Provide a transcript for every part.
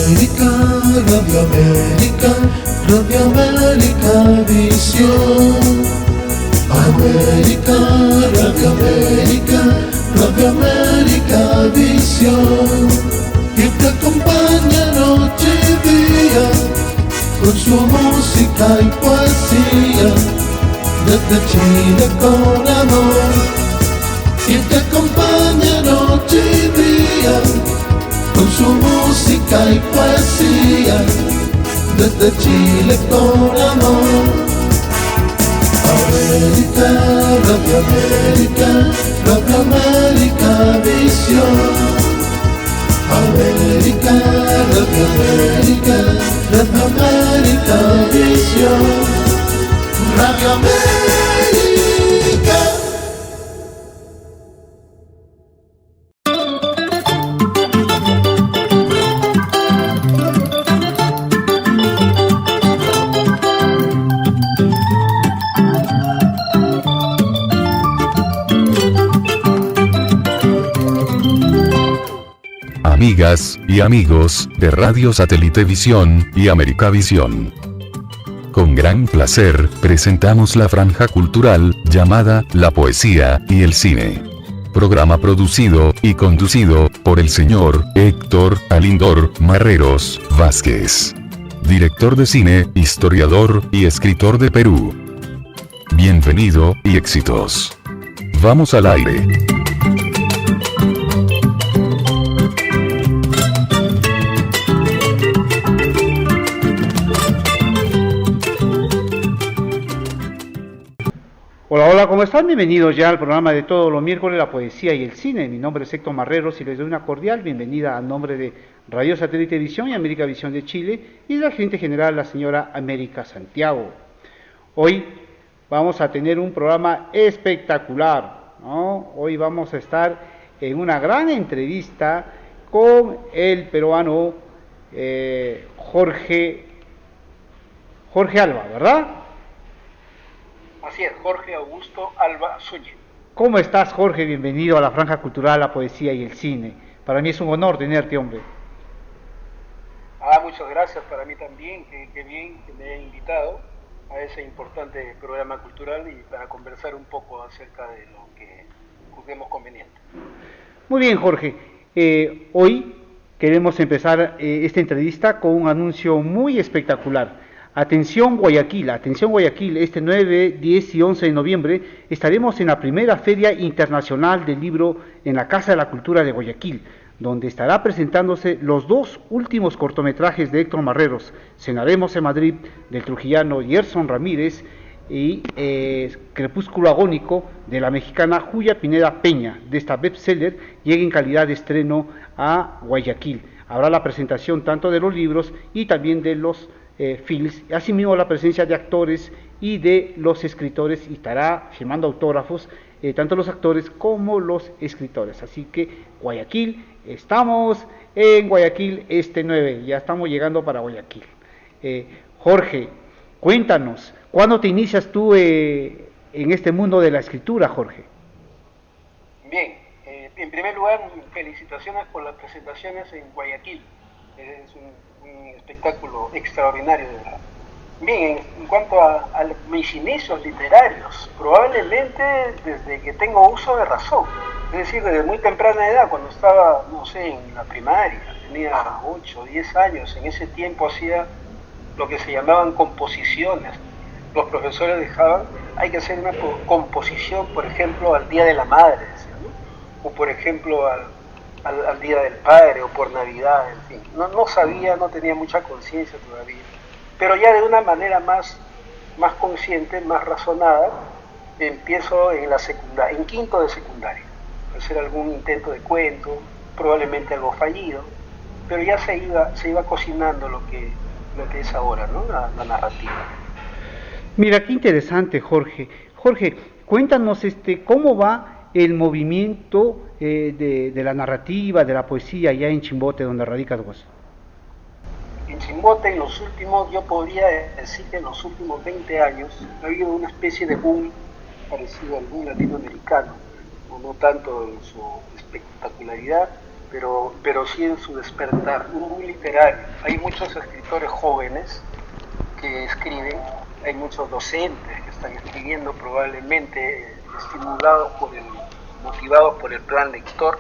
América, Radio América, Radio América Visión. América, Radio América, Radio América Visión. Y te acompaña noche y día con su música y poesía, desde Chile con amor. Y te acompaña noche y día con su música y poesía, desde Chile con amor. América, Radio América, Radio América Visión. América, Radio América, Radio América Visión. Radio América. Amigas y amigos de Radio Satélite Visión y América Visión. Con gran placer, presentamos la franja cultural, llamada La Poesía y el Cine. Programa producido y conducido por el señor Héctor Alindor Marreros Vázquez. Director de cine, historiador y escritor de Perú. Bienvenido y éxitos. Vamos al aire. Hola, hola, ¿cómo están? Bienvenidos ya al programa de todos los miércoles, La Poesía y el Cine. Mi nombre es Héctor Marreros y les doy una cordial bienvenida a nombre de Radio Satélite Visión y América Visión de Chile y de la gerente general, la señora América Santiago. Hoy vamos a tener un programa espectacular, ¿no? Hoy vamos a estar en una gran entrevista con el peruano Jorge Alba, ¿verdad? Así es, Jorge Augusto Alba Zúñiga. ¿Cómo estás, Jorge? Bienvenido a la franja cultural, La Poesía y el Cine. Para mí es un honor tenerte, hombre. Muchas gracias, para mí también, que bien que me haya invitado a ese importante programa cultural y para conversar un poco acerca de lo que juzguemos conveniente. Muy bien, Jorge. Hoy queremos empezar esta entrevista con un anuncio muy espectacular. Atención Guayaquil, este 9, 10 y 11 de noviembre estaremos en la primera Feria Internacional del Libro en la Casa de la Cultura de Guayaquil, donde estará presentándose los dos últimos cortometrajes de Héctor Marreros, Cenaremos en Madrid, del trujillano Gerson Ramírez, y Crepúsculo Agónico, de la mexicana Julia Pineda Peña. De esta bestseller llega en calidad de estreno a Guayaquil. Habrá la presentación tanto de los libros y también de los films, asimismo la presencia de actores y de los escritores, y estará firmando autógrafos tanto los actores como los escritores. Así que Guayaquil, estamos en Guayaquil este 9, ya estamos llegando para Guayaquil. Jorge, cuéntanos, ¿cuándo te inicias tú en este mundo de la escritura, Jorge? Bien, en primer lugar, felicitaciones por las presentaciones en Guayaquil. Es un espectáculo extraordinario, de verdad. Bien, en cuanto a mis inicios literarios, probablemente desde que tengo uso de razón, es decir, desde muy temprana edad, cuando estaba, no sé, en la primaria, tenía 8 o 10 años, en ese tiempo hacía lo que se llamaban composiciones. Los profesores dejaban, hay que hacer una composición, por ejemplo, al Día de la Madre, decían, ¿no? O por ejemplo al Día del Padre, o por Navidad, en fin. No sabía, no tenía mucha conciencia todavía, pero ya de una manera más consciente, más razonada, empiezo en quinto de secundaria, hacer algún intento de cuento, probablemente algo fallido, pero ya se iba cocinando lo que es ahora, ¿no? La narrativa. Mira, qué interesante, Jorge. Jorge, cuéntanos cómo va el movimiento de la narrativa, de la poesía allá en Chimbote, donde radicas vos. En Chimbote, yo podría decir que en los últimos 20 años ha habido una especie de boom parecido al boom latinoamericano, o no tanto en su espectacularidad, pero sí en su despertar, un boom literario. Hay muchos escritores jóvenes que escriben, hay muchos docentes que están escribiendo probablemente estimulados motivados por el plan lector.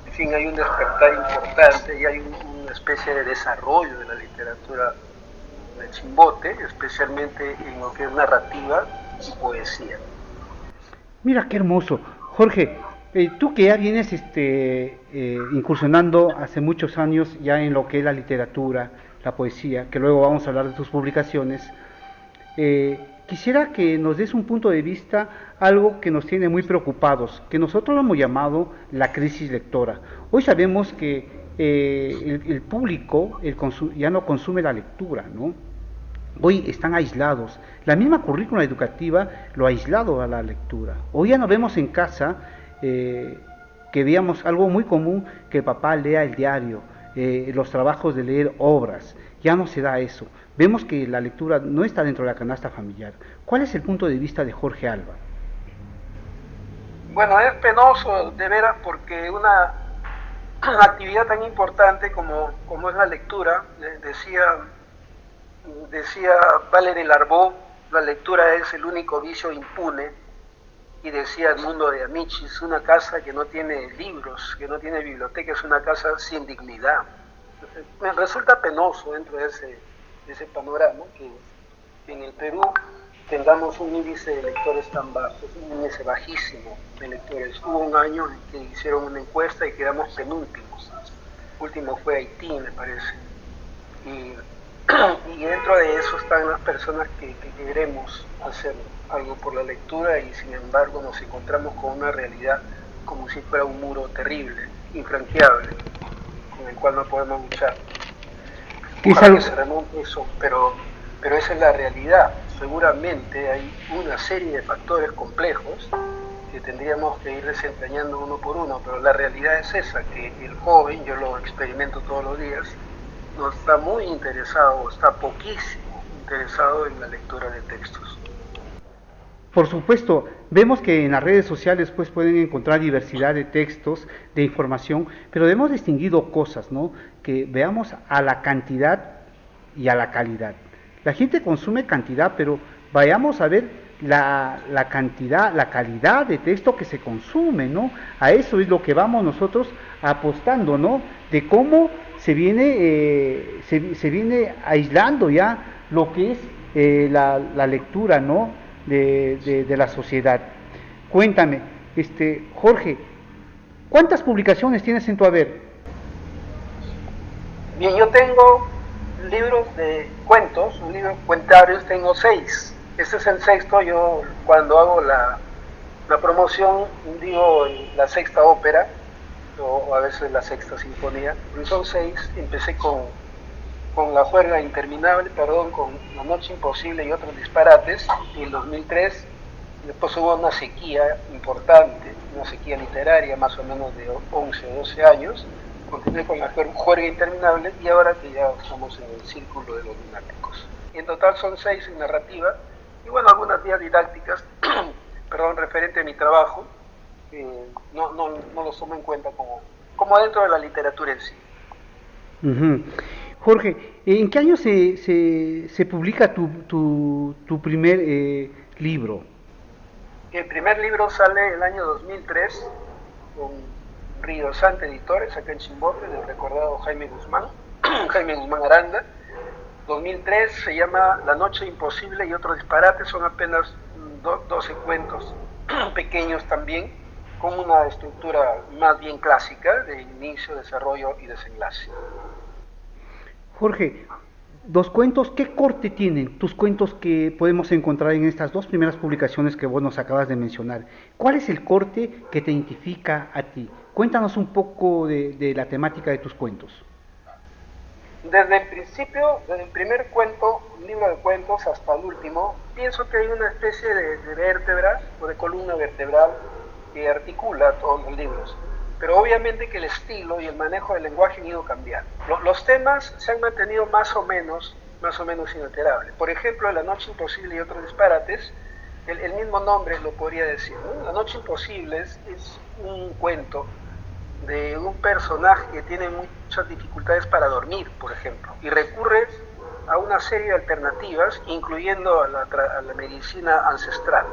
En fin, hay un despertar importante y hay una especie de desarrollo de la literatura de Chimbote, especialmente en lo que es narrativa y poesía. Mira qué hermoso. Jorge, tú que ya vienes incursionando hace muchos años ya en lo que es la literatura, la poesía, que luego vamos a hablar de tus publicaciones, quisiera que nos des un punto de vista, algo que nos tiene muy preocupados, que nosotros lo hemos llamado la crisis lectora. Hoy sabemos que el público ya no consume la lectura, ¿no? Hoy están aislados. La misma currícula educativa lo ha aislado a la lectura. Hoy ya no vemos en casa que veamos algo muy común, que el papá lea el diario, los trabajos de leer obras. Ya no se da eso. Vemos que la lectura no está dentro de la canasta familiar. ¿Cuál es el punto de vista de Jorge Alba? Bueno, es penoso de veras porque una actividad tan importante como es la lectura, decía Valéry Larbó, la lectura es el único vicio impune, y decía Edmundo de Amicis, una casa que no tiene libros, que no tiene biblioteca, es una casa sin dignidad. Me resulta penoso dentro de ese panorama que en el Perú tengamos un índice de lectores tan bajo, un índice bajísimo de lectores. Hubo un año en que hicieron una encuesta y quedamos penúltimos. Último fue Haití, me parece. Y dentro de eso están las personas que queremos hacer algo por la lectura y sin embargo nos encontramos con una realidad como si fuera un muro terrible, infranqueable, con el cual no podemos luchar. Ojalá que se remonte eso, pero esa es la realidad. Seguramente hay una serie de factores complejos que tendríamos que ir desentrañando uno por uno, pero la realidad es esa, que el joven, yo lo experimento todos los días, no está muy interesado, está poquísimo interesado en la lectura de textos. Por supuesto, vemos que en las redes sociales pues pueden encontrar diversidad de textos, de información, pero hemos distinguido cosas, ¿no? Que veamos a la cantidad y a la calidad. La gente consume cantidad, pero vayamos a ver la cantidad, la calidad de texto que se consume, ¿no? A eso es lo que vamos nosotros apostando, ¿no? De cómo se viene aislando ya lo que es la lectura, ¿no? De la sociedad. Cuéntame, Jorge, ¿cuántas publicaciones tienes en tu haber? Bien, yo tengo libros de cuentos, libros cuentarios, tengo 6. Este es el 6º. Yo cuando hago la promoción digo la 6ª ópera o a veces la 6ª sinfonía, pero son 6. Empecé con La juerga interminable, con La noche imposible y otros disparates en el 2003. Después hubo una sequía importante, una sequía literaria más o menos de 11 o 12 años. Continué con La juerga interminable y ahora que ya estamos en el círculo de los lunáticos. En total son 6 en narrativa y bueno, algunas vías didácticas, referente a mi trabajo, no los tomo en cuenta como dentro de la literatura en sí. Uh-huh. Jorge, ¿en qué año se publica tu primer libro? El primer libro sale el año 2003 con Río Santa Editores, acá en Chimbote, del recordado Jaime Guzmán Aranda. 2003 se llama La noche imposible y otros disparates, son apenas 12 cuentos pequeños también, con una estructura más bien clásica de inicio, desarrollo y desenlace. Jorge, los cuentos, ¿qué corte tienen tus cuentos que podemos encontrar en estas 2 primeras publicaciones que vos nos acabas de mencionar? ¿Cuál es el corte que te identifica a ti? Cuéntanos un poco de la temática de tus cuentos. Desde el principio, desde el primer cuento, libro de cuentos, hasta el último, pienso que hay una especie de vértebra o de columna vertebral que articula todos los libros. Pero obviamente que el estilo y el manejo del lenguaje han ido cambiando. Los temas se han mantenido más o menos inalterables. Por ejemplo, La noche imposible y otros disparates, el mismo nombre lo podría decir, ¿no? La noche imposible es un cuento de un personaje que tiene muchas dificultades para dormir, por ejemplo, y recurre a una serie de alternativas, incluyendo a la medicina ancestral,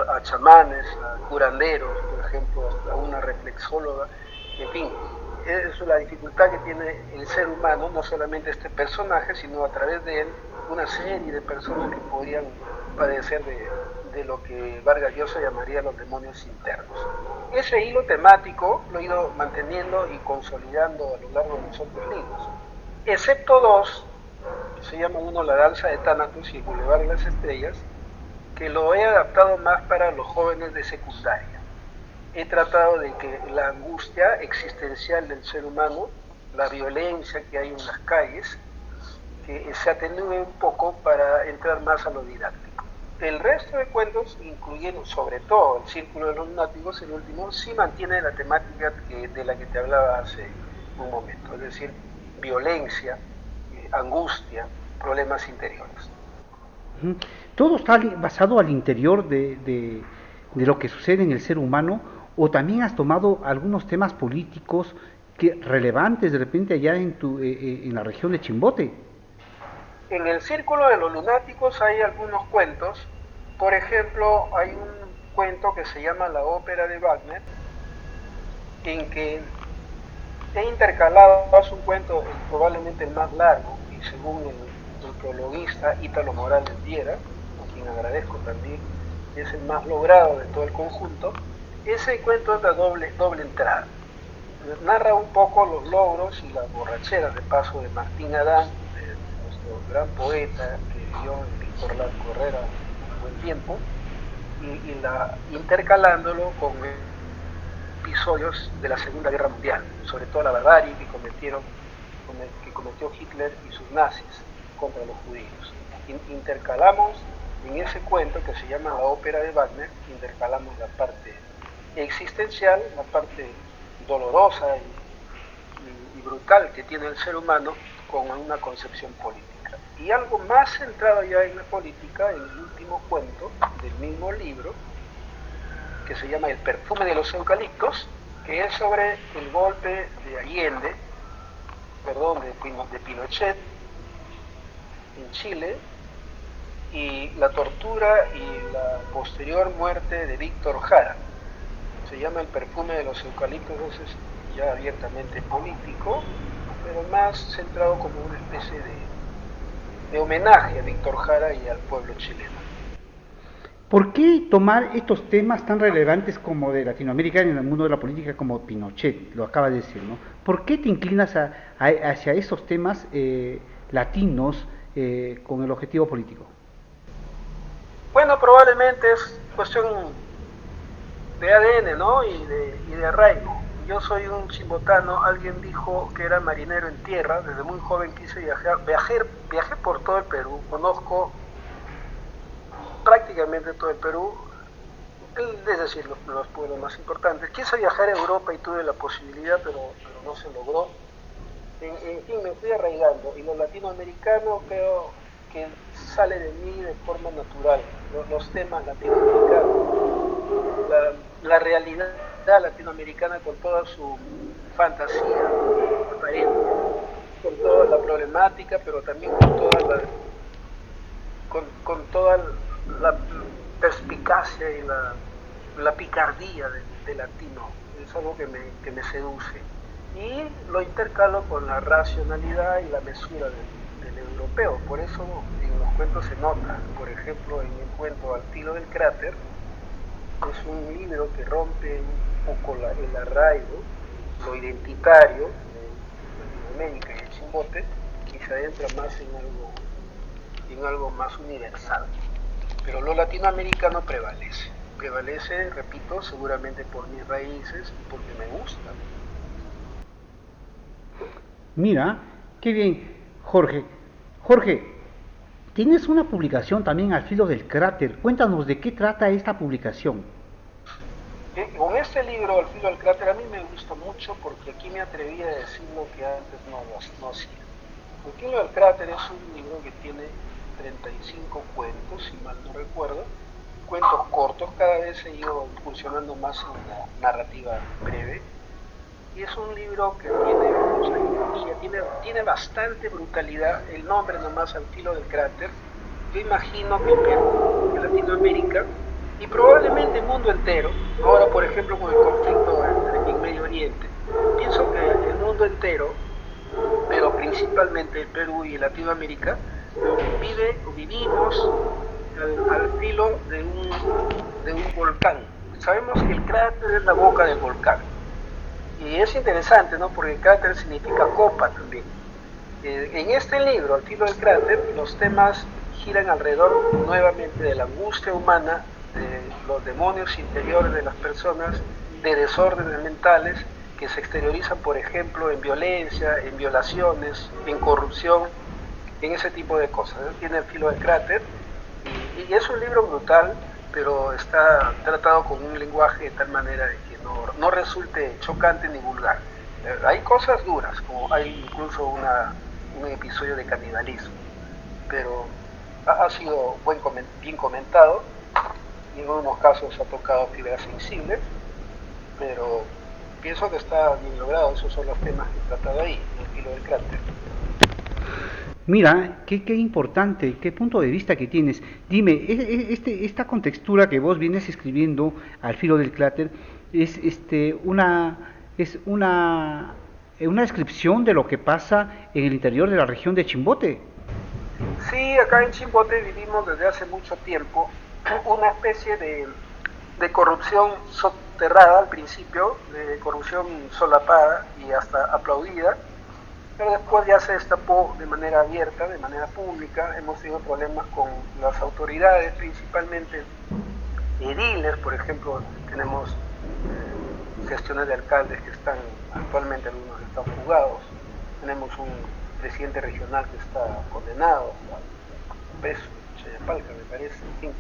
a chamanes, a curanderos, por ejemplo, a una reflexóloga, en fin, es la dificultad que tiene el ser humano, no solamente este personaje, sino a través de él una serie de personas que podrían padecer de lo que Vargas Llosa llamaría los demonios internos. Ese hilo temático lo he ido manteniendo y consolidando a lo largo de los otros libros, excepto dos, que se llama uno La danza de Thanatos y El Boulevard de las Estrellas, que lo he adaptado más para los jóvenes de secundaria. He tratado de que la angustia existencial del ser humano, la violencia que hay en las calles, que se atenúe un poco para entrar más a lo didáctico. El resto de cuentos, incluyendo sobre todo El Círculo de los Lunáticos, el último, sí mantiene la temática de la que te hablaba hace un momento, es decir, violencia, angustia, problemas interiores. ¿Todo está basado al interior de lo que sucede en el ser humano, o también has tomado algunos temas políticos relevantes de repente allá en la región de Chimbote? En El Círculo de los Lunáticos hay algunos cuentos. Por ejemplo, hay un cuento que se llama La Ópera de Wagner, en que he intercalado, es un cuento probablemente el más largo, y según el prologuista Ítalo Morales Viera, a quien agradezco también, es el más logrado de todo el conjunto. Ese cuento es de doble entrada. Narra un poco los logros y las borracheras de paso de Martín Adán, nuestro gran poeta que vivió en Víctor Larco Herrera un buen tiempo, y intercalándolo con episodios de la Segunda Guerra Mundial, sobre todo la barbarie que cometió Hitler y sus nazis contra los judíos. Intercalamos en ese cuento que se llama La Ópera de Wagner, intercalamos la parte existencial, la parte dolorosa y brutal que tiene el ser humano con una concepción política. Y algo más centrado ya en la política, en el último cuento del mismo libro, que se llama El perfume de los eucaliptos, que es sobre el golpe de Allende, de Pinochet en Chile, y la tortura y la posterior muerte de Víctor Jara. Se llama El perfume de los eucaliptos, entonces ya abiertamente político, pero más centrado como una especie de homenaje a Víctor Jara y al pueblo chileno. ¿Por qué tomar estos temas tan relevantes como de Latinoamérica en el mundo de la política, como Pinochet, lo acaba de decir, ¿no? ¿Por qué te inclinas hacia esos temas latinos con el objetivo político? Bueno, probablemente es cuestión de ADN, ¿no? Y de arraigo. Yo soy un chimbotano, alguien dijo que era marinero en tierra, desde muy joven quise viajar, viajé por todo el Perú, conozco prácticamente todo el Perú, es decir, los pueblos más importantes. Quise viajar a Europa y tuve la posibilidad, pero no se logró. En fin, me fui arraigando, y lo latinoamericano creo que sale de mí de forma natural, los temas latinoamericanos, la realidad latinoamericana con toda su fantasía aparente, con toda la problemática, pero también con toda la perspicacia y la picardía del latino. Es algo que me seduce, y lo intercalo con la racionalidad y la mesura del europeo. Por eso en los cuentos se nota, por ejemplo, en el cuento Al filo del cráter, es un libro que rompe un poco el arraigo, lo identitario de Latinoamérica y el Chimbote, y se adentra más en algo más universal. Pero lo latinoamericano prevalece, repito, seguramente por mis raíces y porque me gusta. Mira, qué bien, Jorge. Jorge, tienes una publicación también, Al filo del cráter. Cuéntanos de qué trata esta publicación. Con este libro, Al filo del cráter, a mí me gusta mucho porque aquí me atreví a decir lo que antes no hacía. El filo del cráter es un libro que tiene 35 cuentos, si mal no recuerdo, cuentos cortos. Cada vez he ido funcionando más en la narrativa breve, y es un libro que tiene mucha ideología, tiene bastante brutalidad. El nombre nomás, Al filo del cráter, yo imagino que en Perú, en Latinoamérica y probablemente el mundo entero, ahora por ejemplo con el conflicto en Medio Oriente, pienso que el mundo entero, pero principalmente el Perú y Latinoamérica, vivimos al filo de un volcán. Sabemos que el cráter es la boca del volcán. Y es interesante, ¿no? Porque el cráter significa copa también. En este libro, Al filo del cráter, los temas giran alrededor nuevamente de la angustia humana, de los demonios interiores de las personas, de desórdenes mentales que se exteriorizan, por ejemplo, en violencia, en violaciones, en corrupción, en ese tipo de cosas. Tiene El filo del cráter y es un libro brutal, pero está tratado con un lenguaje de tal manera de que no resulte chocante ni vulgar. Hay cosas duras, como hay incluso un episodio de canibalismo, pero ha sido bien comentado, y en algunos casos ha tocado fibras sensibles, pero pienso que está bien logrado. Esos son los temas que he tratado ahí, en El filo del cráter. Mira, qué importante, qué punto de vista que tienes. Dime, esta contextura que vos vienes escribiendo Al filo del cráter es una descripción de lo que pasa en el interior de la región de Chimbote. Sí, acá en Chimbote vivimos desde hace mucho tiempo una especie de corrupción soterrada al principio, de corrupción solapada y hasta aplaudida, pero después ya se destapó de manera abierta, de manera pública. Hemos tenido problemas con las autoridades, principalmente ediles, por ejemplo. Tenemos gestiones de alcaldes que están actualmente, algunos están fugados. Tenemos un presidente regional que está condenado a preso, Chayapalca, me parece. En fin,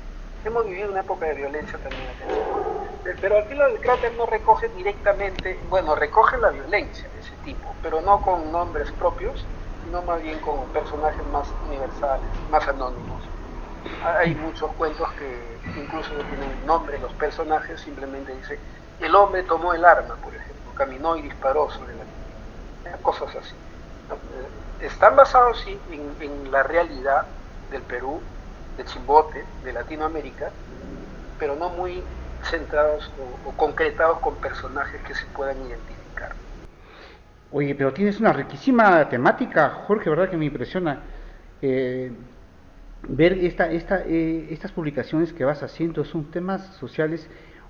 hemos vivido una época de violencia también acá. Pero Al filo del cráter no recoge directamente, bueno, recoge la violencia de ese tipo, pero no con nombres propios, sino más bien con personajes más universales, más anónimos. Hay muchos cuentos que incluso no tienen nombre los personajes, simplemente dice: el hombre tomó el arma, por ejemplo, caminó y disparó sobre la... cosas así. Están basados, sí, en la realidad del Perú, de Chimbote, de Latinoamérica, pero no muy centrados o concretados con personajes que se puedan identificar. Oye, pero tienes una riquísima temática, Jorge, ¿verdad? Que me impresiona ver estas publicaciones que vas haciendo. Son temas sociales,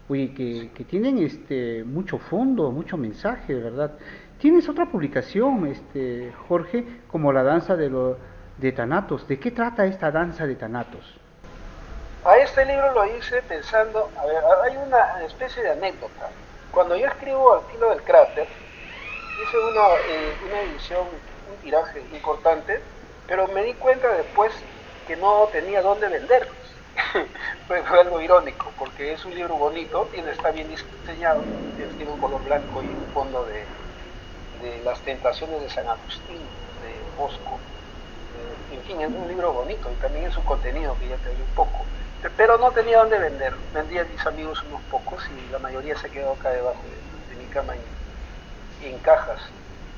oye, que tienen mucho fondo, mucho mensaje, ¿verdad? Tienes otra publicación, Jorge, como la danza de Thanatos. ¿De qué trata esta danza de Thanatos? A este libro lo hice pensando, a ver, hay una especie de anécdota. Cuando yo escribo Al filo del cráter, hice una edición, un tiraje importante, pero me di cuenta después que no tenía dónde venderlos. Fue algo irónico, porque es un libro bonito, está bien diseñado, tiene un color blanco y un fondo de las tentaciones de San Agustín, de Bosco. En fin, es un libro bonito y también es un contenido que ya te doy un poco. Pero no tenía dónde vender. Vendí a mis amigos unos pocos y la mayoría se quedó acá debajo de mi cama y en cajas.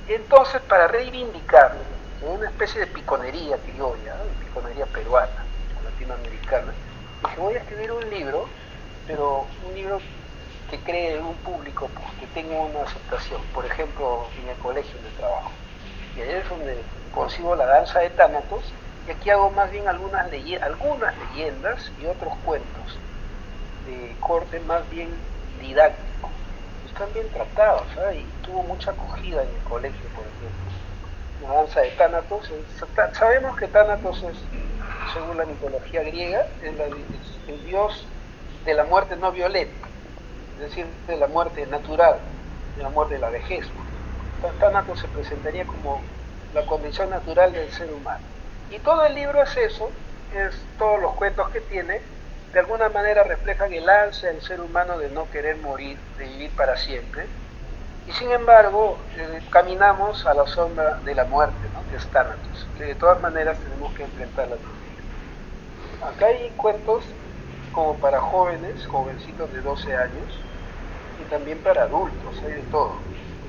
Y entonces, para reivindicar una especie de piconería criolla, de piconería peruana, latinoamericana, dije: voy a escribir un libro, pero un libro que cree un público, pues, que tenga una aceptación, por ejemplo, en el colegio de trabajo. Y ahí es donde consigo la danza de Thanatos, y aquí hago más bien algunas leyendas y otros cuentos de corte más bien didáctico. Están bien tratados, ¿sabes? Y tuvo mucha acogida en el colegio, por ejemplo. La danza de Thanatos, sabemos que Thanatos es, según la mitología griega, es el dios de la muerte no violenta, es decir, de la muerte natural, de la muerte de la vejez. Thanatos se presentaría como la condición natural del ser humano. Y todo el libro es eso, es todos los cuentos que tiene, de alguna manera reflejan el ansia del ser humano de no querer morir, de vivir para siempre. Y sin embargo, caminamos a la sombra de la muerte, ¿no? Que es Thanatos, que de todas maneras tenemos que enfrentarla también. Acá hay cuentos como para jóvenes, jovencitos de 12 años, y también para adultos, hay de todo.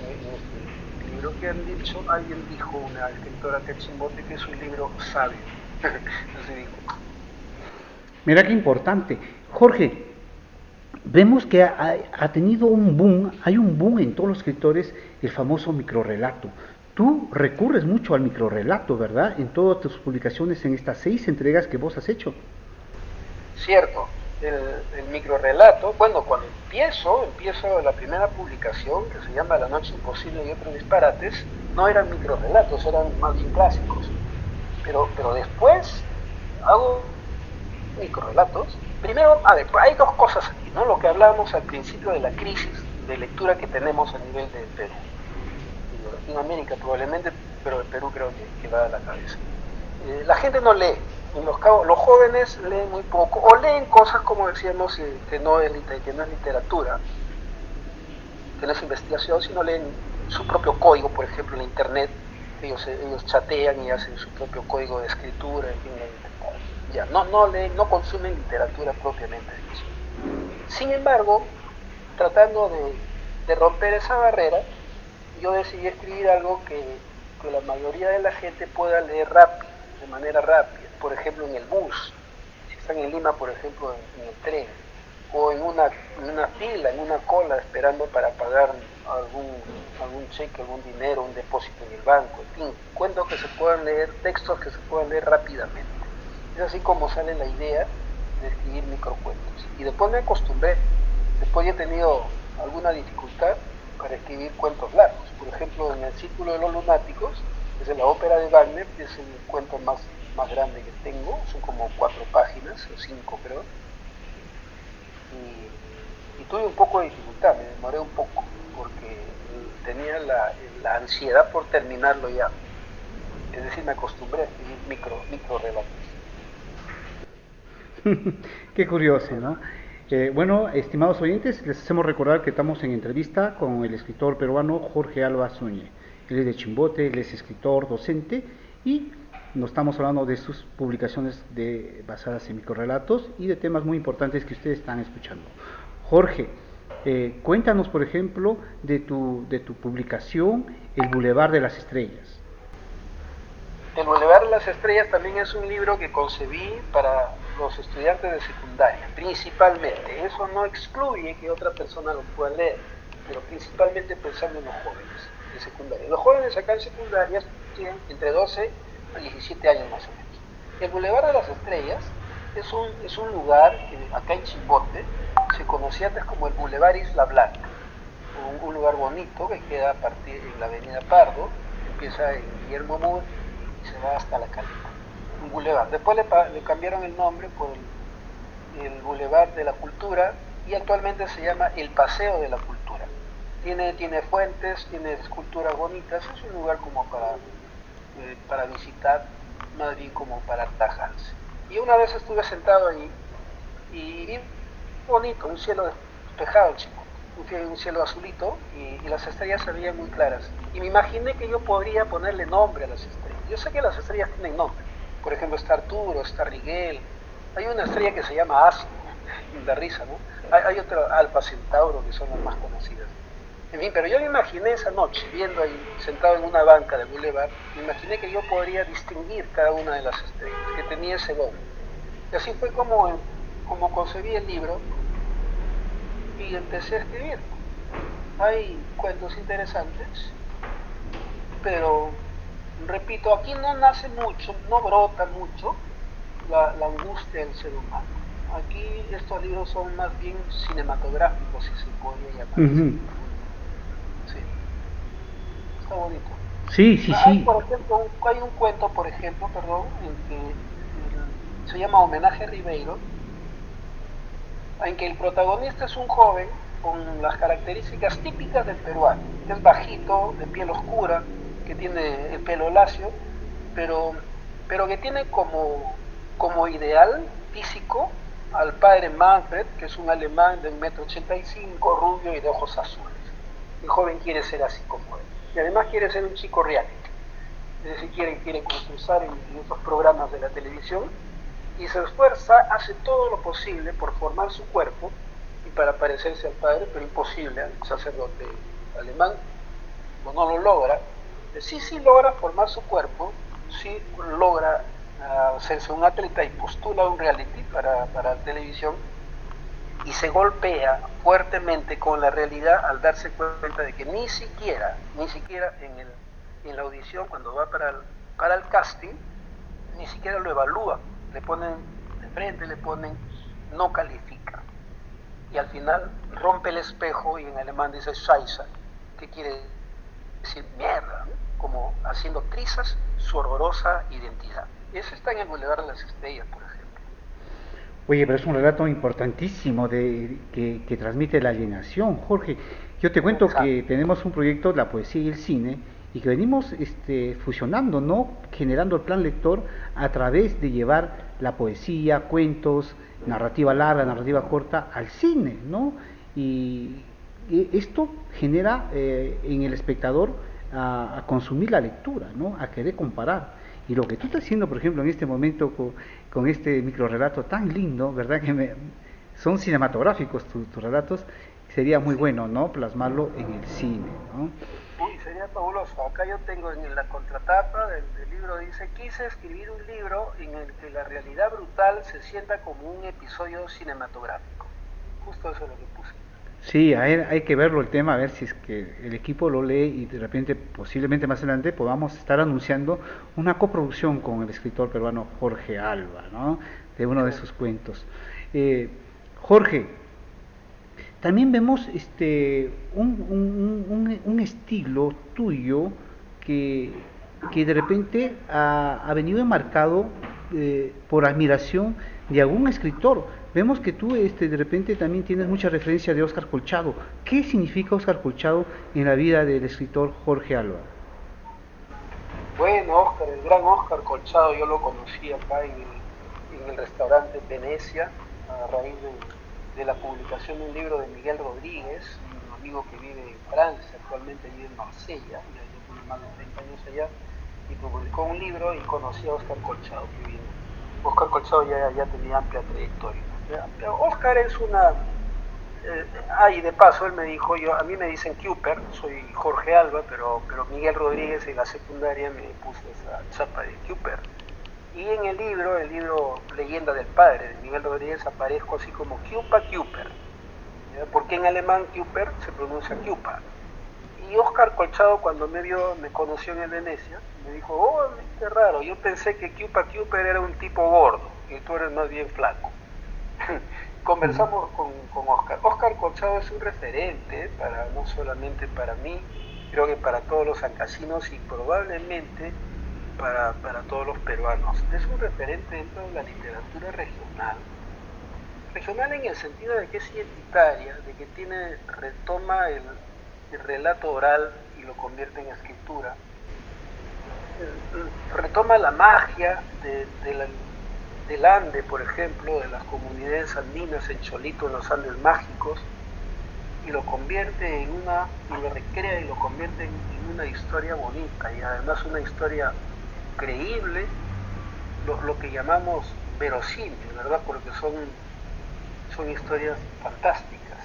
En este libro que han dicho, alguien dijo, una escritora que Chimbote, que es un libro sabio. Así dijo. Mira qué importante. Jorge, vemos que ha tenido un boom, hay un boom en todos los escritores, el famoso microrrelato. Tú recurres mucho al microrrelato, ¿verdad? En todas tus publicaciones, en estas 6 entregas que vos has hecho. Cierto, el microrrelato, bueno, cuando empiezo la primera publicación, que se llama La Noche Imposible y otros disparates, no eran microrrelatos, eran más bien clásicos. Pero después hago microrrelatos. Primero, hay dos cosas aquí, ¿no? Lo que hablábamos al principio de la crisis de lectura que tenemos a nivel del Perú. Y de Latinoamérica probablemente, pero el Perú creo que va a la cabeza. La gente no lee. Los jóvenes leen muy poco, o leen cosas, como decíamos, que no es literatura, que no es investigación, sino leen su propio código, por ejemplo, en internet. Ellos chatean y hacen su propio código de escritura, en fin, ya, no leen, no consumen literatura propiamente dicho. Sin embargo, tratando de romper esa barrera, yo decidí escribir algo que la mayoría de la gente pueda leer rápido, de manera rápida. Por ejemplo, en el bus, si están en Lima, por ejemplo, en el tren, o en una fila, en una cola, esperando para pagar algún cheque, algún dinero, un depósito en el banco, en fin, cuentos que se puedan leer, textos que se puedan leer rápidamente. Es así como sale la idea de escribir microcuentos. Y después me acostumbré, después he tenido alguna dificultad para escribir cuentos largos. Por ejemplo, en El Círculo de los Lunáticos, que es de la ópera de Wagner, que es el cuento más grande que tengo, son como 4 páginas, o 5 creo, y tuve un poco de dificultad, me demoré un poco, porque tenía la ansiedad por terminarlo ya, es decir, me acostumbré a escribir microrelatos. Qué curioso, ¿no? Bueno, estimados oyentes, les hacemos recordar que estamos en entrevista con el escritor peruano Jorge Alba Zúñez. Él es de Chimbote, él es escritor, docente, y nos estamos hablando de sus publicaciones basadas en microrelatos y de temas muy importantes que ustedes están escuchando. Jorge, cuéntanos, por ejemplo, de tu publicación El Boulevard de las Estrellas. El Boulevard de las Estrellas también es un libro que concebí para los estudiantes de secundaria, principalmente. Eso no excluye que otra persona lo pueda leer, pero principalmente pensando en los jóvenes de secundaria. Los jóvenes acá en secundaria tienen entre 12 a 17 años más o menos. El Boulevard de las Estrellas es un lugar que acá en Chimbote se conocía antes como el Boulevard Isla Blanca, un lugar bonito que queda a partir en la avenida Pardo, empieza en Guillermo Mur y se va hasta La Caleta, un boulevard. Después le cambiaron el nombre por el Boulevard de la Cultura y actualmente se llama el Paseo de la Cultura. Tiene fuentes, tiene esculturas bonitas, es un lugar como para visitar, más bien como para atajarse. Y una vez estuve sentado ahí y vi bonito, un cielo despejado, un cielo azulito y las estrellas se veían muy claras. Y me imaginé que yo podría ponerle nombre a las estrellas. Yo sé que las estrellas tienen nombre. Por ejemplo, está Arturo, está Rigel. Hay una estrella que se llama Asimo, da risa, ¿no? Hay otra Alfa Centauro, que son las más conocidas. En fin, pero yo me imaginé esa noche, viendo ahí, sentado en una banca del boulevard, me imaginé que yo podría distinguir cada una de las estrellas, que tenía ese don. Y así fue como concebí el libro y empecé a escribir. Hay cuentos interesantes, pero, repito, aquí no nace mucho, no brota mucho la angustia del ser humano. Aquí estos libros son más bien cinematográficos, si se podría llamar así. Sí. Está bonito. Sí. Por ejemplo, hay un cuento, en que se llama Homenaje a Ribeiro, en que el protagonista es un joven con las características típicas del peruano, que es bajito, de piel oscura, que tiene el pelo lacio, pero que tiene como ideal físico al padre Manfred, que es un alemán de 1,85 m, rubio y de ojos azules. El joven quiere ser así como él. Y además quiere ser un chico reality. Es decir, quiere concursar en estos programas de la televisión y se esfuerza, hace todo lo posible por formar su cuerpo y para parecerse al padre, pero imposible, al sacerdote alemán. o no lo logra, sí logra formar su cuerpo, sí logra hacerse un atleta y postula un reality para televisión, y se golpea fuertemente con la realidad al darse cuenta de que ni siquiera en la audición, cuando va para el casting, ni siquiera lo evalúan, le ponen de frente, le ponen no califica, y al final rompe el espejo y en alemán dice Scheiße, que quiere decir mierda, ¿no? Como haciendo trizas su horrorosa identidad. Y eso está en el Boulevard de las Estrellas, por ejemplo. Oye, pero es un relato importantísimo que transmite la alienación, Jorge. Yo te cuento que tenemos un proyecto, la poesía y el cine, y que venimos fusionando, ¿no? Generando el plan lector a través de llevar la poesía, cuentos, narrativa larga, narrativa corta al cine, ¿no? Y esto genera en el espectador a consumir la lectura, ¿no? A querer comparar. Y lo que tú estás haciendo, por ejemplo, en este momento con este microrelato tan lindo, ¿verdad? Son cinematográficos tus relatos, sería muy bueno, ¿no? Plasmarlo en el cine, ¿no? Uy, sería fabuloso. Acá yo tengo en la contratapa del libro, dice, quise escribir un libro en el que la realidad brutal se sienta como un episodio cinematográfico. Justo eso es lo que puse. Sí, hay que verlo el tema, a ver si es que el equipo lo lee y de repente, posiblemente más adelante, podamos estar anunciando una coproducción con el escritor peruano Jorge Alba, ¿no? De uno de sus cuentos. Jorge, también vemos un estilo tuyo que de repente ha venido enmarcado por admiración de algún escritor. Vemos que tú de repente también tienes mucha referencia de Óscar Colchado. ¿Qué significa Óscar Colchado en la vida del escritor Jorge Alba? Bueno, Óscar, el gran Óscar Colchado, yo lo conocí acá en el restaurante Venecia, a raíz de la publicación de un libro de Miguel Rodríguez, un amigo que vive en Francia, actualmente vive en Marsella, ya tiene más de 30 años allá, y publicó un libro y conocí a Óscar Colchado, que vino. Óscar Colchado ya tenía amplia trayectoria. Óscar es una... y de paso él me dijo, a mí me dicen Cooper, soy Jorge Alba, pero Miguel Rodríguez en la secundaria me puso esa chapa de Cooper. Y en el libro Leyenda del Padre de Miguel Rodríguez, aparezco así como Cupa Cooper, porque en alemán Cooper se pronuncia Cupa. Y Óscar Colchado, cuando me conoció en el Venecia, me dijo, oh, qué raro, yo pensé que Cupa Cooper era un tipo gordo y tú eres más bien flaco. Conversamos con Óscar. Óscar Colchado es un referente, no solamente para mí, creo que para todos los sancasinos y probablemente para todos los peruanos. Es un referente dentro de la literatura regional. Regional en el sentido de que es identitaria, de que retoma el relato oral y lo convierte en escritura. Retoma la magia del Ande, por ejemplo, de las comunidades andinas en Cholito, en los Andes mágicos, y lo convierte y lo recrea y lo convierte en una historia bonita, y además una historia creíble, lo que llamamos verosímil, ¿verdad? Porque son historias fantásticas.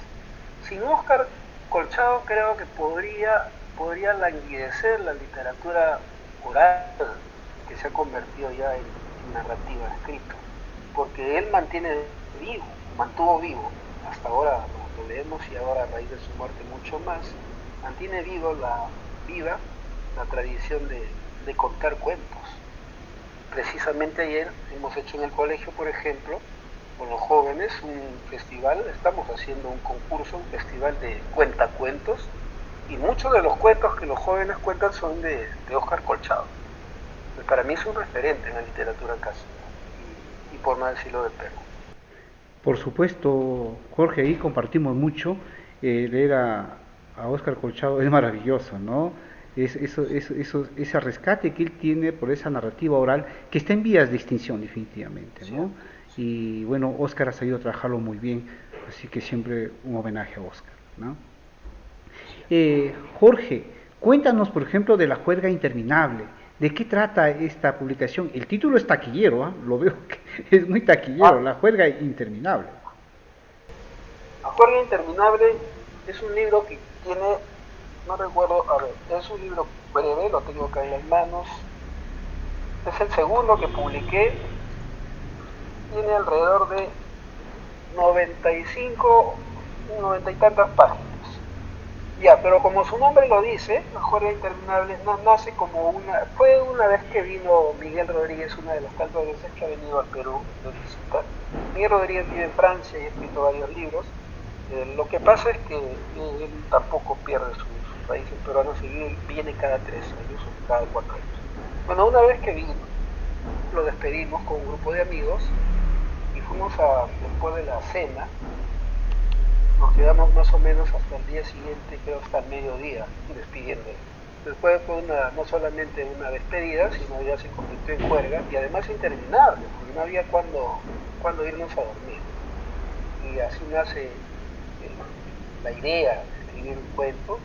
Sin Óscar Colchado creo que podría languidecer la literatura oral, que se ha convertido ya en narrativa escrita, porque él mantuvo vivo, hasta ahora lo leemos y ahora a raíz de su muerte mucho más, mantiene viva la tradición de contar cuentos. Precisamente ayer hemos hecho en el colegio, por ejemplo, con los jóvenes un festival, estamos haciendo un concurso, un festival de cuentacuentos, y muchos de los cuentos que los jóvenes cuentan son de Óscar Colchado. Para mí es un referente en la literatura clásica, y por no decirlo de Perú. Por supuesto, Jorge, ahí compartimos mucho. Leer a Óscar Colchado es maravilloso, ¿no? Ese rescate que él tiene por esa narrativa oral que está en vías de extinción definitivamente, ¿no? Sí. Y bueno, Óscar ha sabido trabajarlo muy bien, así que siempre un homenaje a Óscar, ¿no? Jorge, cuéntanos por ejemplo de La Juerga Interminable. ¿De qué trata esta publicación? El título es taquillero, lo veo que es muy taquillero, La Juerga Interminable. La Juerga Interminable es un libro que tiene no recuerdo, a ver, es un libro breve, lo tengo acá en las manos. Es el segundo que publiqué, tiene alrededor de 95, 90 y tantas páginas. Ya, pero como su nombre lo dice, La Juerga Interminable nace como fue una vez que vino Miguel Rodríguez, una de las tantas veces que ha venido al Perú de visita. Miguel Rodríguez vive en Francia y ha escrito varios libros. Lo que pasa es que él tampoco pierde sus raíces peruanas y viene cada 3 años o cada 4 años. Bueno, una vez que vino, lo despedimos con un grupo de amigos y fuimos después de la cena, nos quedamos más o menos hasta el día siguiente, creo hasta el mediodía, despidiéndolo. Después fue no solamente una despedida, sino ya se convirtió en juerga y además interminable, porque no había cuándo irnos a dormir. Y así nace la idea de escribir un cuento,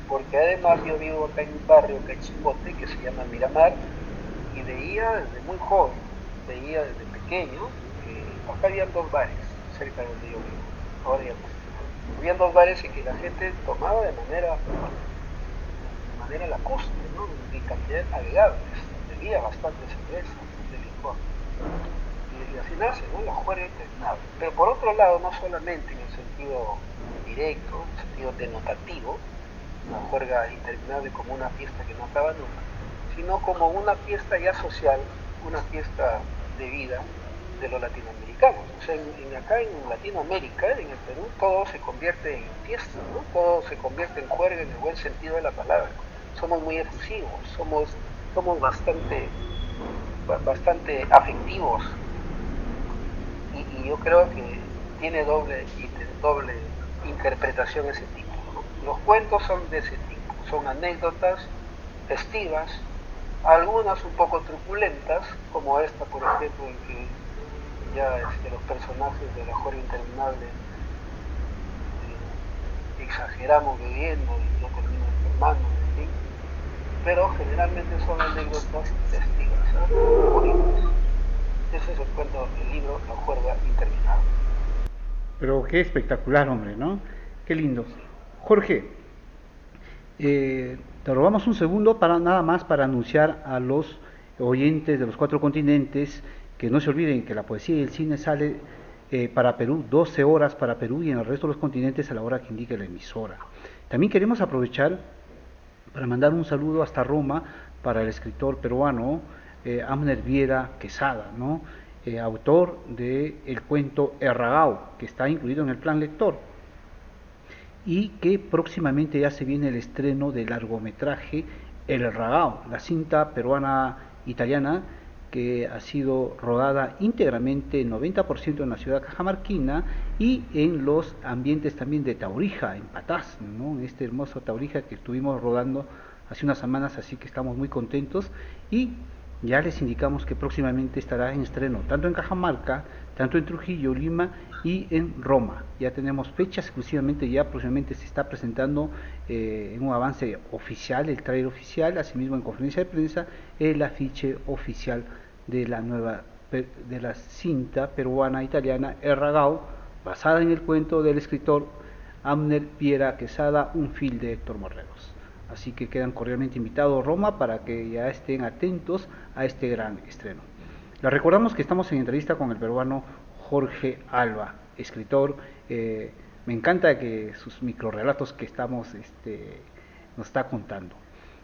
porque además yo vivo acá en un barrio, acá en Chimbote, que se llama Miramar, y veía desde muy joven, veía desde pequeño, acá habían 2 bares cerca de donde yo vivo, ahora ya no. Habían 2 bares en que la gente tomaba de manera lacustre, ¿no? Y cantidades navegables, bebía bastante cerveza, bastante licor. Y así nace, ¿no? La juerga interminable. Pero por otro lado, no solamente en el sentido directo, en el sentido denotativo, la juerga interminable como una fiesta que no acaba nunca, sino como una fiesta ya social, una fiesta de vida de los latinoamericanos. O sea, acá en Latinoamérica, en el Perú, todo se convierte en fiesta, ¿no? Todo se convierte en juerga en el buen sentido de la palabra. Somos muy efusivos, somos bastante afectivos, y yo creo que tiene doble interpretación ese tipo, ¿no? Los cuentos son de ese tipo, son anécdotas festivas, algunas un poco truculentas, como esta, por ejemplo, en que ya los personajes de La Juerga Interminable exageramos bebiendo y yo termino enfermando, en fin. Pero generalmente son anécdotas festivas, ¿no? Bonitas. Ese es el cuento del libro La Juerga Interminable. Pero qué espectacular, hombre, ¿no? Qué lindo. Jorge, te robamos un segundo nada más para anunciar a los oyentes de los 4 continentes que no se olviden que la poesía y el cine sale para Perú, 12 horas para Perú y en el resto de los continentes a la hora que indique la emisora. También queremos aprovechar para mandar un saludo hasta Roma para el escritor peruano Amner Viera Quesada, ¿no? Autor del cuento Erragao, que está incluido en el plan lector, y que próximamente ya se viene el estreno del largometraje El Erragao, la cinta peruana-italiana que ha sido rodada íntegramente, 90% en la ciudad cajamarquina y en los ambientes también de Taurija, en Patás, ¿no? En este hermoso Taurija que estuvimos rodando hace unas semanas, así que estamos muy contentos y ya les indicamos que próximamente estará en estreno, tanto en Cajamarca, tanto en Trujillo, Lima y en Roma. Ya tenemos fechas exclusivamente, ya próximamente se está presentando en un avance oficial, el trailer oficial, asimismo en conferencia de prensa, el afiche oficial de la cinta peruana-italiana Erragao, basada en el cuento del escritor Amner Viera Quesada, Un fil de Héctor Morreros. Así que quedan cordialmente invitados a Roma para que ya estén atentos a este gran estreno. Les recordamos que estamos en entrevista con el peruano Jorge Alba, escritor. Me encanta que sus microrelatos que nos está contando.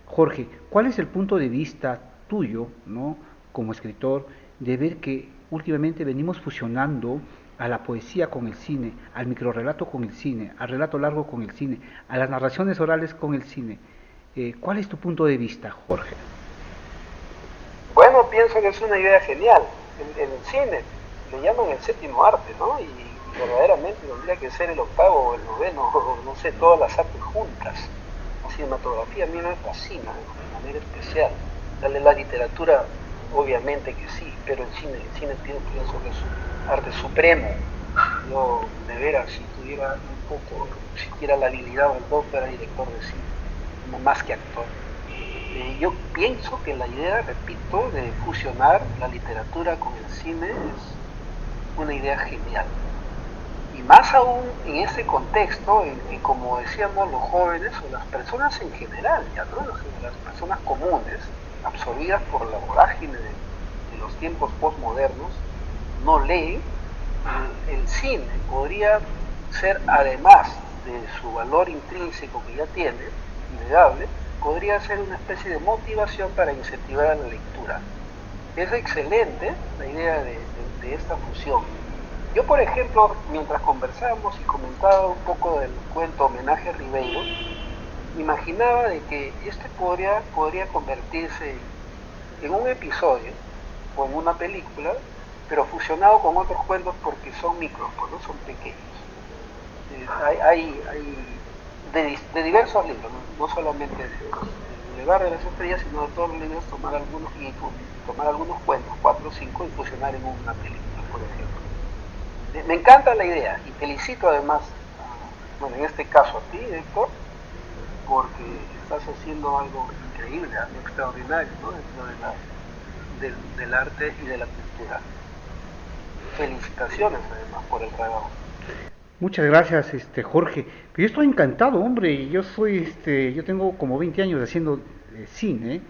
Jorge, ¿cuál es el punto de vista tuyo, ¿no?, como escritor, de ver que últimamente venimos fusionando a la poesía con el cine, al microrelato con el cine, al relato largo con el cine, a las narraciones orales con el cine? ¿Cuál es tu punto de vista, Jorge? Bueno, pienso que es una idea genial. En el cine le llaman el séptimo arte, ¿no? Y verdaderamente tendría que ser el 8º o el 9º, o no sé, todas las artes juntas. La cinematografía a mí me fascina de manera especial. La literatura, obviamente que sí, pero el cine pienso que es un arte supremo. Yo, de veras, si tuviera siquiera la habilidad o el don, fuera director de cine, no más que actor. Yo pienso que la idea, repito, de fusionar la literatura con el cine es una idea genial. Y más aún en este contexto en que, como decíamos, los jóvenes o las personas en general, ya no las personas comunes, absorbidas por la vorágine de los tiempos postmodernos, no leen, el cine podría ser, además de su valor intrínseco que ya tiene, innegable, podría ser una especie de motivación para incentivar a la lectura. Es excelente la idea de esta fusión. Yo, por ejemplo, mientras conversábamos y comentaba un poco del cuento Homenaje a Ribeiro, imaginaba de que este podría convertirse en un episodio o en una película, pero fusionado con otros cuentos porque son micros, ¿no? Son pequeños. Hay de diversos libros, no solamente de Barrio de las Estrellas, sino de todos los libros, tomar algunos cuentos, 4 o 5, y fusionar en una película, por ejemplo. Me encanta la idea y felicito además, bueno, en este caso a ti, Héctor, porque estás haciendo algo increíble, algo extraordinario, ¿no? Dentro del arte y de la cultura. Felicitaciones además por el trabajo. Muchas gracias, Jorge. Yo estoy encantado, hombre. Yo tengo como 20 años haciendo cine,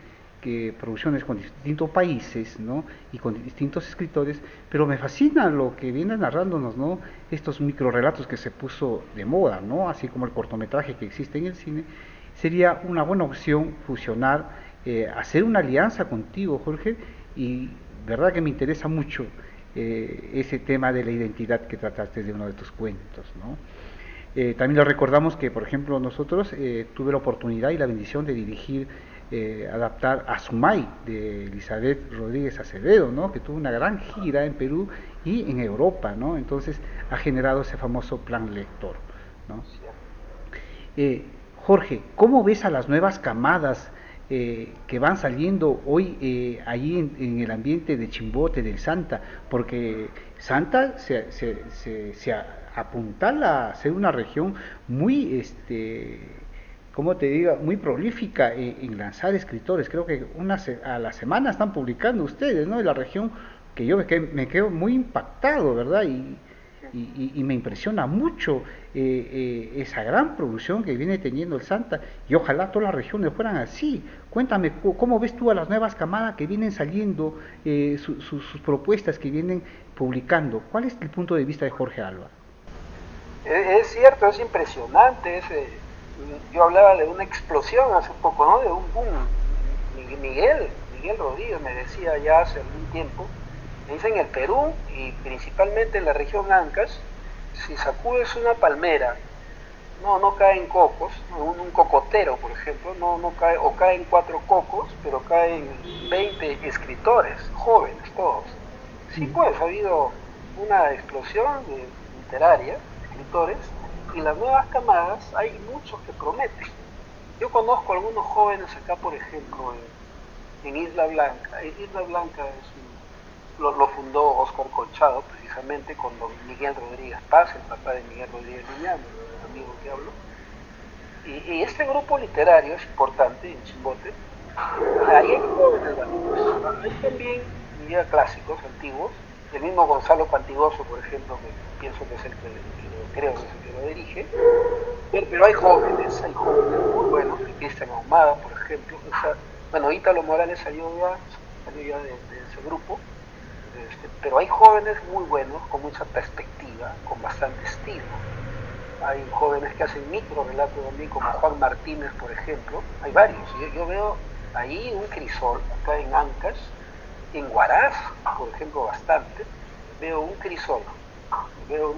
que producciones con distintos países, ¿no? Y con distintos escritores, pero me fascina lo que viene narrándonos, ¿no? Estos microrelatos que se puso de moda, ¿no? Así como el cortometraje que existe en el cine. Sería una buena opción fusionar, hacer una alianza contigo, Jorge, y verdad que me interesa mucho ese tema de la identidad que trataste de uno de tus cuentos, ¿no? También lo recordamos que, por ejemplo, nosotros tuve la oportunidad y la bendición de dirigir, adaptar Azumay de Elizabeth Rodríguez Acevedo, ¿no? Que tuvo una gran gira en Perú y en Europa, ¿no? Entonces ha generado ese famoso plan lector, ¿no? Jorge, ¿cómo ves a las nuevas camadas que van saliendo hoy allí en el ambiente de Chimbote, del Santa? Porque Santa se apuntala a ser una región muy, ¿cómo te digo?, muy prolífica en lanzar escritores. Creo que a la semana están publicando ustedes, ¿no? En la región, que yo me quedo muy impactado, ¿verdad? Y me impresiona mucho esa gran producción que viene teniendo el Santa, y ojalá todas las regiones fueran así. Cuéntame, ¿cómo ves tú a las nuevas camadas que vienen saliendo, sus propuestas que vienen publicando? ¿Cuál es el punto de vista de Jorge Alba? Es cierto, es impresionante. Yo hablaba de una explosión hace poco, ¿no? De un boom. Miguel Rodríguez me decía ya hace algún tiempo, me dice, en el Perú y principalmente en la región Ancash, si sacudes una palmera, no caen cocos, un cocotero, por ejemplo, no cae, o caen 4 cocos, pero caen 20 escritores, jóvenes todos. Sí, pues ha habido una explosión literaria, escritores, y las nuevas camadas, hay muchos que prometen. Yo conozco a algunos jóvenes acá, por ejemplo, en Isla Blanca. Isla Blanca lo fundó Óscar Colchado, precisamente con don Miguel Rodríguez Paz, el papá de Miguel Rodríguez Liñán, el amigo que hablo. Y este grupo literario es importante en Chimbote. Ahí hay jóvenes valientes, hay también ya clásicos, antiguos, el mismo Gonzalo Pantigoso, por ejemplo, que pienso que es el que creo que es el que lo dirige, pero hay jóvenes muy buenos, Cristian Ahumada, por ejemplo, bueno, Ítalo Morales salió ya de ese grupo, pero hay jóvenes muy buenos, con mucha perspectiva, con bastante estilo. Hay jóvenes que hacen microrelatos también, como Juan Martínez, por ejemplo. Hay varios. Yo veo ahí un crisol, acá en Ancash, en Huaraz, por ejemplo, bastante. Veo un crisol, veo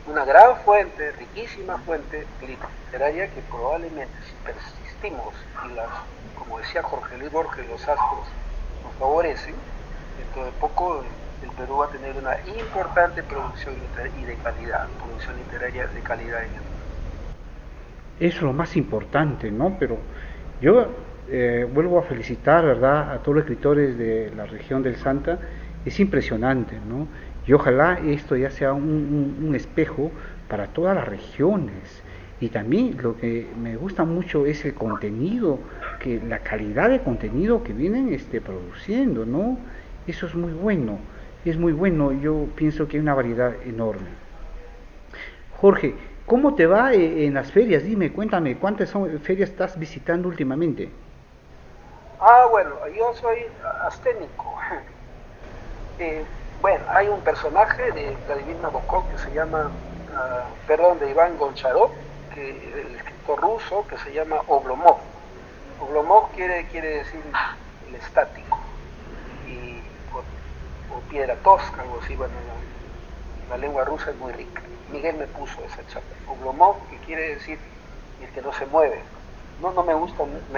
una gran fuente, riquísima fuente literaria que probablemente, si persistimos y como decía Jorge Luis Borges, los astros nos favorecen, dentro de poco el Perú va a tener una importante producción literaria y de calidad, producción literaria de calidad en el mundo. Eso es lo más importante, ¿no? Pero yo vuelvo a felicitar, ¿verdad?, a todos los escritores de la región del Santa. Es impresionante, ¿no? Y ojalá esto ya sea un espejo para todas las regiones. Y también lo que me gusta mucho es el contenido, la calidad de contenido que vienen produciendo, ¿no? Eso es muy bueno, yo pienso que hay una variedad enorme. Jorge, ¿cómo te va en las ferias? Dime, cuéntame, ¿cuántas ferias estás visitando últimamente? Bueno, yo soy asténico. Eh, bueno, hay un personaje de Vladimir Nabokov que se llama, de Iván Goncharov, el escritor ruso, que se llama Oblomov. Oblomov quiere decir el estático, y, o piedra tosca, algo así. Bueno, la lengua rusa es muy rica. Miguel me puso esa chapa. Oblomov, que quiere decir el que no se mueve. No me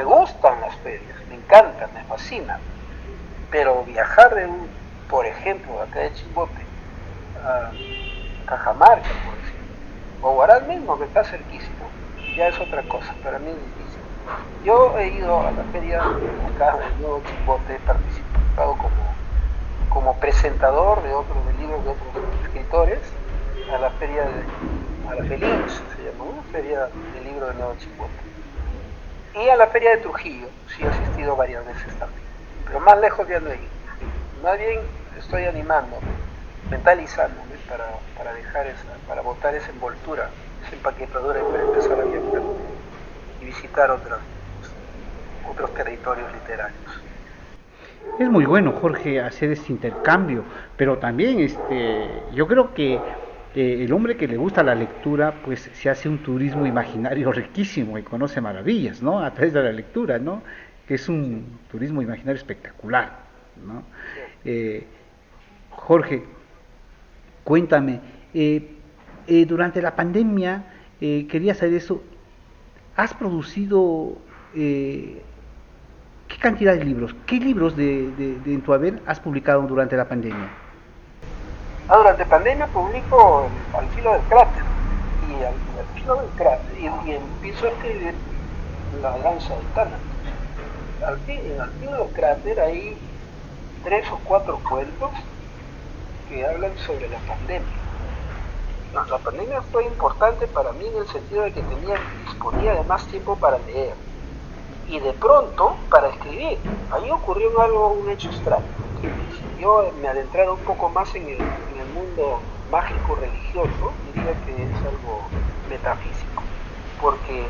gustan las ferias, me encantan, me fascinan, pero viajar por ejemplo, acá de Chimbote a Cajamarca, por decirlo, o Huaral mismo, que está cerquísimo, ya es otra cosa, para mí es difícil. Yo he ido a la feria acá del Nuevo Chimbote, he participado como presentador de libros de otros escritores, a la feria a la Feliz, se llama, una feria de libros del Nuevo Chimbote. Y a la feria de Trujillo, sí he asistido varias veces también, pero más lejos ya no he ido. Más bien estoy animándome, mentalizándome para dejar para botar esa envoltura, esa empaquetadura y para empezar a viajar y visitar otros territorios literarios. Es muy bueno, Jorge, hacer este intercambio, pero también yo creo que el hombre que le gusta la lectura, pues se hace un turismo imaginario riquísimo y conoce maravillas, ¿no? A través de la lectura, ¿no? Que es un turismo imaginario espectacular, ¿no? Jorge, cuéntame, durante la pandemia, quería saber eso, ¿has producido qué cantidad de libros? ¿Qué libros en tu haber has publicado durante la pandemia? Durante pandemia publico Al filo del cráter, y al filo del cráter, y empiezo a escribir La danza del Tánatos. En Al filo del cráter hay 3 o 4 cuentos que hablan sobre la pandemia. La pandemia fue importante para mí en el sentido de que disponía de más tiempo para leer y de pronto para escribir. Ahí ocurrió un hecho extraño. Yo me adentrara un poco más en el mundo mágico religioso, diría que es algo metafísico, porque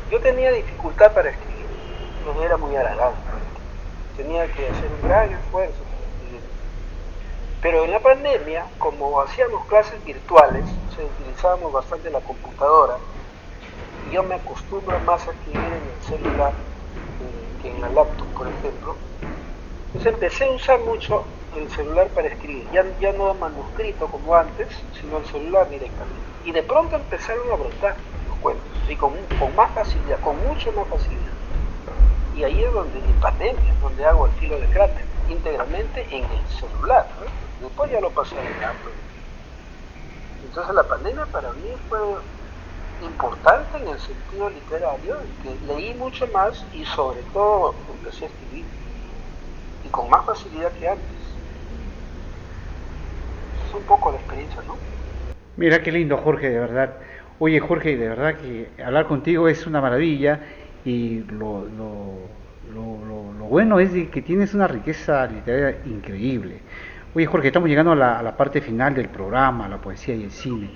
yo tenía dificultad para escribir, no era muy aragán, tenía que hacer un gran esfuerzo para escribir. Pero en la pandemia, como hacíamos clases virtuales, utilizábamos bastante la computadora, y yo me acostumbro más a escribir en el celular que en la laptop, por ejemplo. Entonces empecé a usar mucho el celular para escribir, ya no manuscrito como antes, sino el celular directamente. Y de pronto empezaron a brotar los cuentos, y con más facilidad, con mucho más facilidad. Y ahí es donde, en pandemia, es donde hago Al filo del cráter, íntegramente en el celular, ¿no? Después ya lo pasé al laptop. Entonces la pandemia para mí fue importante en el sentido literario, que leí mucho más y sobre todo empecé a escribir, y con más facilidad que antes. Es un poco la experiencia, ¿no? Mira qué lindo, Jorge, de verdad. Oye, Jorge, de verdad que hablar contigo es una maravilla, y lo bueno es de que tienes una riqueza literaria increíble. Oye, Jorge, estamos llegando a la parte final del programa, la poesía y el cine.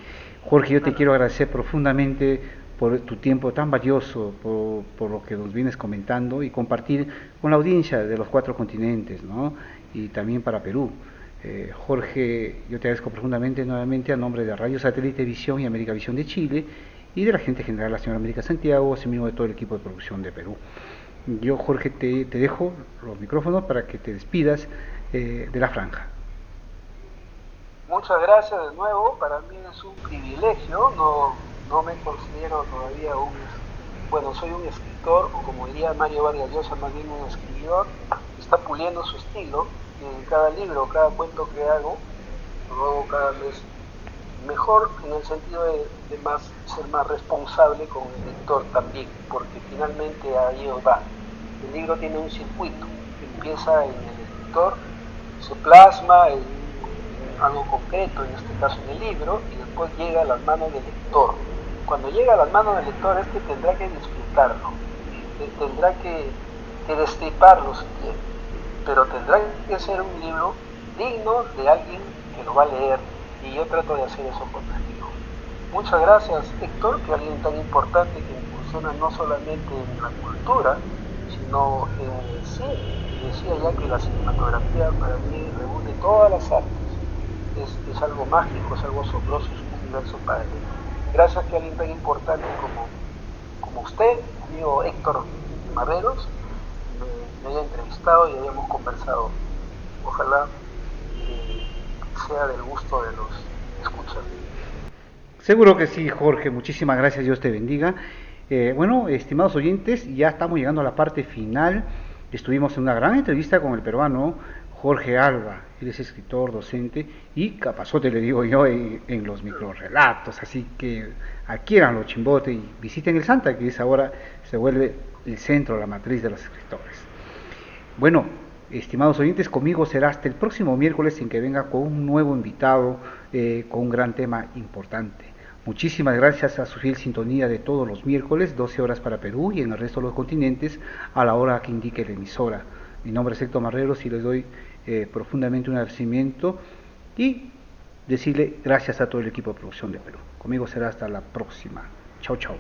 Jorge, yo te quiero agradecer profundamente por tu tiempo tan valioso, por lo que nos vienes comentando y compartir con la audiencia de los 4 continentes, ¿no? Y también para Perú. Jorge, yo te agradezco profundamente nuevamente a nombre de Radio Satélite Visión y América Visión de Chile y de la gerente general, la señora América Santiago, así mismo de todo el equipo de producción de Perú. Yo, Jorge, te dejo los micrófonos para que te despidas de la franja. Muchas gracias de nuevo, para mí es un privilegio, no me considero todavía soy un escritor, o como diría Mario Vargas Llosa, más bien un escritor, está puliendo su estilo, y en cada libro, cada cuento que hago, lo hago cada vez mejor, en el sentido de ser más responsable con el lector también, porque finalmente ahí va. El libro tiene un circuito, empieza en el escritor, se plasma en algo concreto, en este caso en el libro, y después llega a las manos del lector. Cuando llega a las manos del lector es que tendrá que disfrutarlo, tendrá que destriparlo si quiere, pero tendrá que ser un libro digno de alguien que lo va a leer, y yo trato de hacer eso con el libro. Muchas gracias, Héctor, que alguien tan importante que incursiona no solamente en la cultura, sino en el cine. Decía ya que la cinematografía para mí reúne todas las artes. Es algo mágico, es algo asombroso, es un universo paralelo. Gracias que alguien tan importante como usted, amigo Héctor Marreros, me haya entrevistado y hayamos conversado. Ojalá sea del gusto de los escuchas. Seguro que sí, Jorge, muchísimas gracias, Dios te bendiga. Bueno, estimados oyentes, ya estamos llegando a la parte final. Estuvimos en una gran entrevista con el peruano Jorge Alba. Él es escritor, docente y capazote, le digo yo, en los microrelatos. Así que adquieran los Chimbote y visiten el Santa, que es ahora se vuelve el centro, la matriz de los escritores. Bueno, estimados oyentes, conmigo será hasta el próximo miércoles en que venga con un nuevo invitado, con un gran tema importante. Muchísimas gracias a su fiel sintonía de todos los miércoles, 12 horas para Perú y en el resto de los continentes, a la hora que indique la emisora. Mi nombre es Héctor Marreros y les doy profundamente un agradecimiento y decirle gracias a todo el equipo de producción de Perú. Conmigo será hasta la próxima. Chao, chao.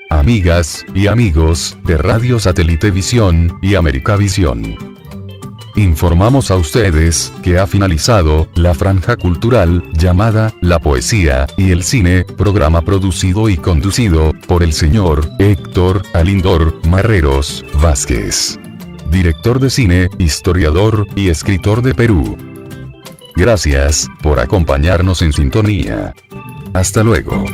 Amigas y amigos de Radio Satelitevisión y Americavisión, informamos a ustedes que ha finalizado la franja cultural llamada La Poesía y el Cine, programa producido y conducido por el señor Héctor Alindor Marreros Vázquez, director de cine, historiador y escritor de Perú. Gracias por acompañarnos en sintonía. Hasta luego.